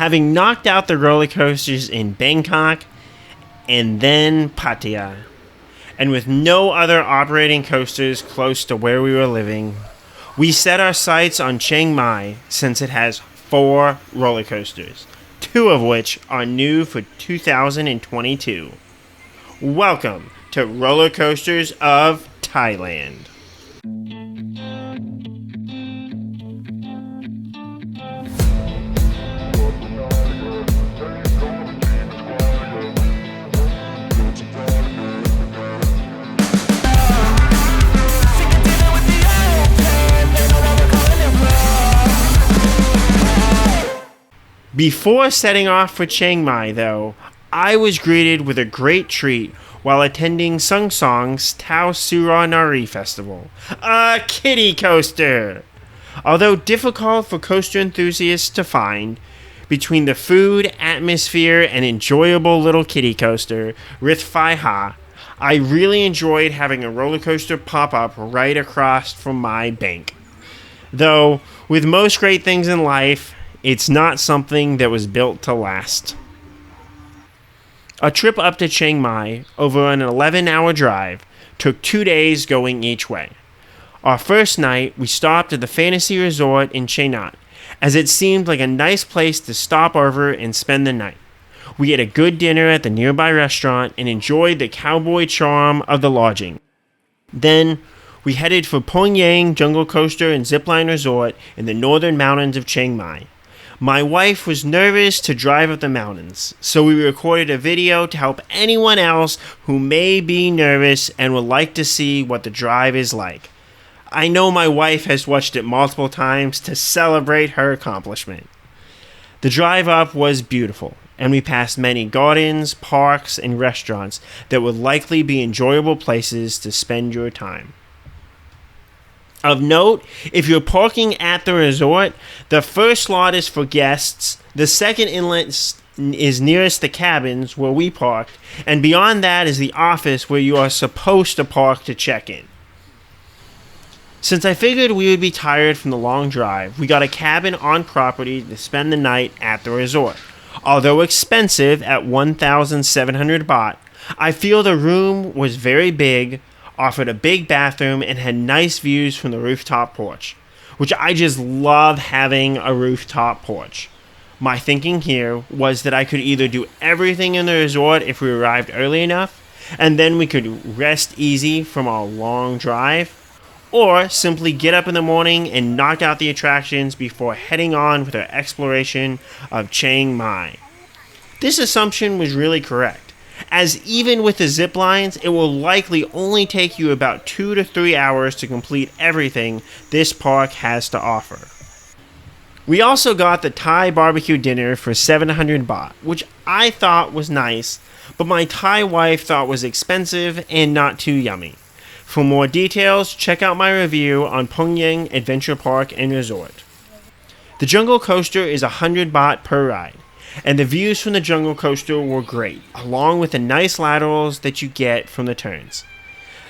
having knocked out the roller coasters in Bangkok and then Pattaya, and with no other operating coasters close to where we were living, we set our sights on Chiang Mai since it has 4 roller coasters, 2 of which are new for 2022. Welcome to Roller Coasters of Thailand. Before setting off for Chiang Mai, though, I was greeted with a great treat while attending Soeng's Thao Suranari Festival, a kiddie coaster. Although difficult for coaster enthusiasts to find, between the food, atmosphere, and enjoyable little kiddie coaster, Rith Phai Ha, I really enjoyed having a roller coaster pop up right across from my bank. Though, with most great things in life, it's not something that was built to last. A trip up to Chiang Mai, over an 11-hour drive, took 2 days going each way. Our first night, we stopped at the Fantasy Resort in Chiang, as it seemed like a nice place to stop over and spend the night. We had a good dinner at the nearby restaurant and enjoyed the cowboy charm of the lodging. Then, we headed for Pongyang Jungle Coaster and Zipline Resort in the northern mountains of Chiang Mai. My wife was nervous to drive up the mountains, so we recorded a video to help anyone else who may be nervous and would like to see what the drive is like. I know my wife has watched it multiple times to celebrate her accomplishment. The drive up was beautiful, and we passed many gardens, parks, and restaurants that would likely be enjoyable places to spend your time. Of note, if you're parking at the resort, the first slot is for guests, the second inlet is nearest the cabins where we parked, and beyond that is the office where you are supposed to park to check in. Since I figured we would be tired from the long drive, we got a cabin on property to spend the night at the resort. Although expensive at 1,700 baht, I feel the room was very big, offered a big bathroom, and had nice views from the rooftop porch, which I just love having a rooftop porch. My thinking here was that I could either do everything in the resort if we arrived early enough, and then we could rest easy from our long drive, or simply get up in the morning and knock out the attractions before heading on with our exploration of Chiang Mai. This assumption was really correct, as even with the zip lines, it will likely only take you about 2 to 3 hours to complete everything this park has to offer. We also got the Thai barbecue dinner for 700 baht, which I thought was nice, but my Thai wife thought was expensive and not too yummy. For more details, check out my review on Pongyang Adventure Park and Resort. The Jungle Coaster is 100 baht per ride, and the views from the Jungle Coaster were great, along with the nice laterals that you get from the turns.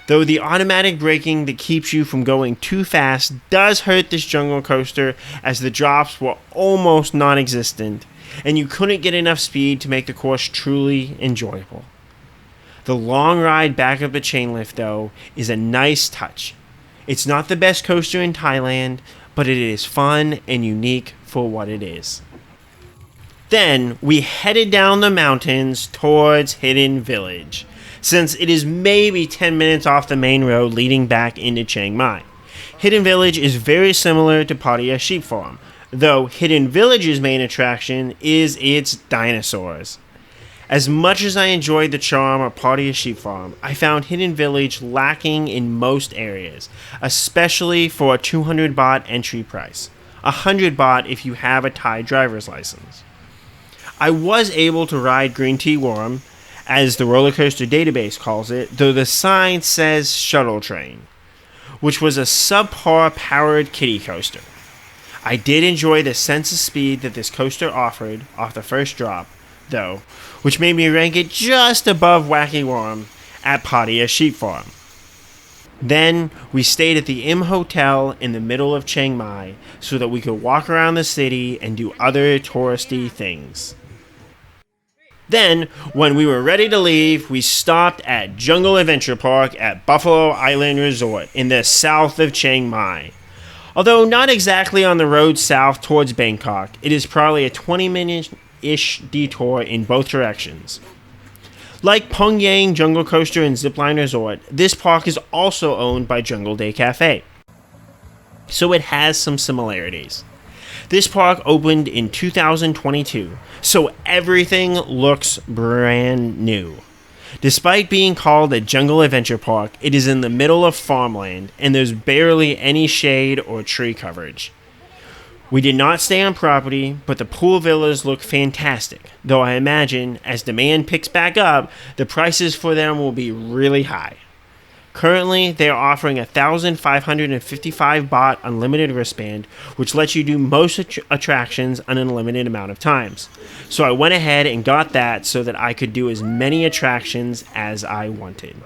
Though the automatic braking that keeps you from going too fast does hurt this Jungle Coaster, as the drops were almost non-existent, and you couldn't get enough speed to make the course truly enjoyable. The long ride back up the chain lift, though, is a nice touch. It's not the best coaster in Thailand, but it is fun and unique for what it is. Then we headed down the mountains towards Hidden Village, since it is maybe 10 minutes off the main road leading back into Chiang Mai. Hidden Village is very similar to Pattaya Sheep Farm, though Hidden Village's main attraction is its dinosaurs. As much as I enjoyed the charm of Pattaya Sheep Farm, I found Hidden Village lacking in most areas, especially for a 200 baht entry price, 100 baht if you have a Thai driver's license. I was able to ride Green Tea Worm, as the roller coaster database calls it, though the sign says shuttle train, which was a subpar powered kiddie coaster. I did enjoy the sense of speed that this coaster offered off the first drop, though, which made me rank it just above Wacky Worm at Pattaya Sheep Farm. Then we stayed at the Imm Hotel in the middle of Chiang Mai so that we could walk around the city and do other touristy things. Then, when we were ready to leave, we stopped at Jungle Adventure Park at Buffalo Island Resort in the south of Chiang Mai. Although not exactly on the road south towards Bangkok, it is probably a 20-minute-ish detour in both directions. Like Pongyang Jungle Coaster and Zipline Resort, this park is also owned by Jungle Day Cafe. So it has some similarities. This park opened in 2022, so everything looks brand new. Despite being called a Jungle Adventure Park, it is in the middle of farmland and there's barely any shade or tree coverage. We did not stay on property, but the pool villas look fantastic, though I imagine as demand picks back up, the prices for them will be really high. Currently, they are offering a 1,555 baht unlimited wristband, which lets you do most attractions an unlimited amount of times. So I went ahead and got that so that I could do as many attractions as I wanted.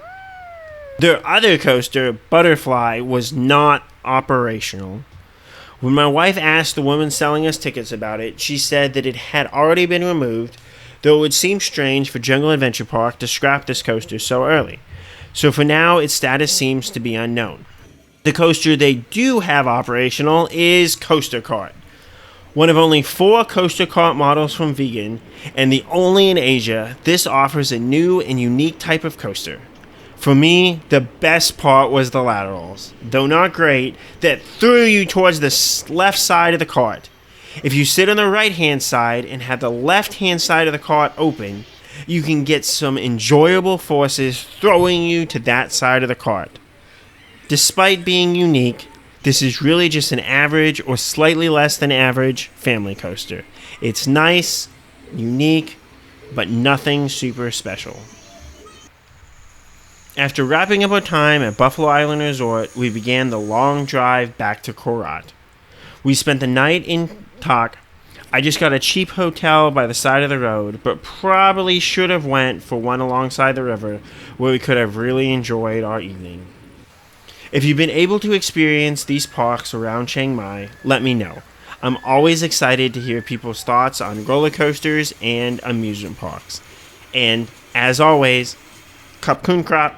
Their other coaster, Butterfly, was not operational. When my wife asked the woman selling us tickets about it, she said that it had already been removed, though it would seem strange for Jungle Adventure Park to scrap this coaster so early. So for now, its status seems to be unknown. The coaster they do have operational is Coaster Kart. One of only 4 Coaster Kart models from Vegan, and the only in Asia, this offers a new and unique type of coaster. For me, the best part was the laterals, though not great, that threw you towards the left side of the cart. If you sit on the right-hand side and have the left-hand side of the cart open, you can get some enjoyable forces throwing you to that side of the cart. Despite being unique, this is really just an average or slightly less than average family coaster. It's nice, unique, but nothing super special. After wrapping up our time at Buffalo Island Resort, we began the long drive back to Korat. We spent the night in Thao. I just got a cheap hotel by the side of the road, but probably should have went for one alongside the river where we could have really enjoyed our evening. If you've been able to experience these parks around Chiang Mai, let me know. I'm always excited to hear people's thoughts on roller coasters and amusement parks. And as always, Kap Kun Krap.